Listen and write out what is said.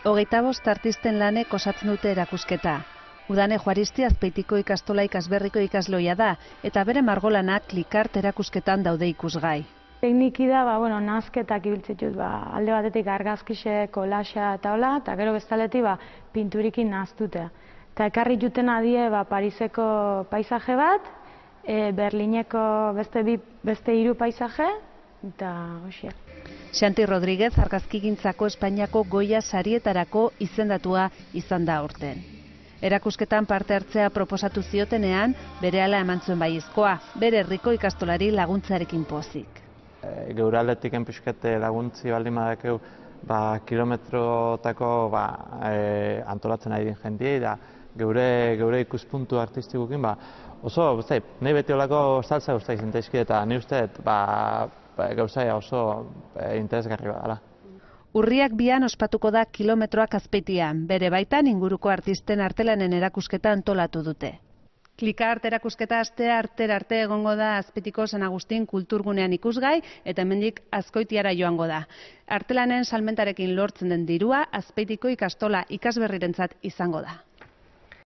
25 artisten lanek osatzen dute erakusketa. Udane Juaristi Azpeitiko ikastola ikasberriko ikasloia da, eta bere margolanak Klikart erakusketan daude ikusgai. Tekniki da, nazketak ibiltzitut, alde batetik argazkixe, kolaxa eta hola, eta gero bestaletik pinturikin naztute. Eta ekarri juten adie Pariseko paisaje bat, Berlineko beste 3 paisaje, eta hoxe. Xanti Rodríguez argazkigintzako Espainiako Goya sarietarako izendatua izan da aurten. Erakusketan parte hartzea proposatu ziotenean, berehala eman zuen baiezkoa, bere herriko ikastolari laguntzarekin pozik. Geure aldetik enpixkete laguntzi baldin badakeu, kilometrotako antolatzen ari din jendiei, da geure ikuspuntu artistikukin, oso, nahi beti olako saltza guztai zintaizki, eta nahi uste, gauzaia oso interesgarri badala. Urriak 2 ospatuko da Kilometroak Azpeitian, bere baitan inguruko artisten artelanen erakusketa antolatu dute. Klikart erakusketa astea arte egongo da Azpeitiko San Agustin kulturgunean ikusgai eta hemendik Azkoitiara joango da. Artelanen salmentarekin lortzen den dirua Azpeitiko ikastola ikasberrirentzat izango da.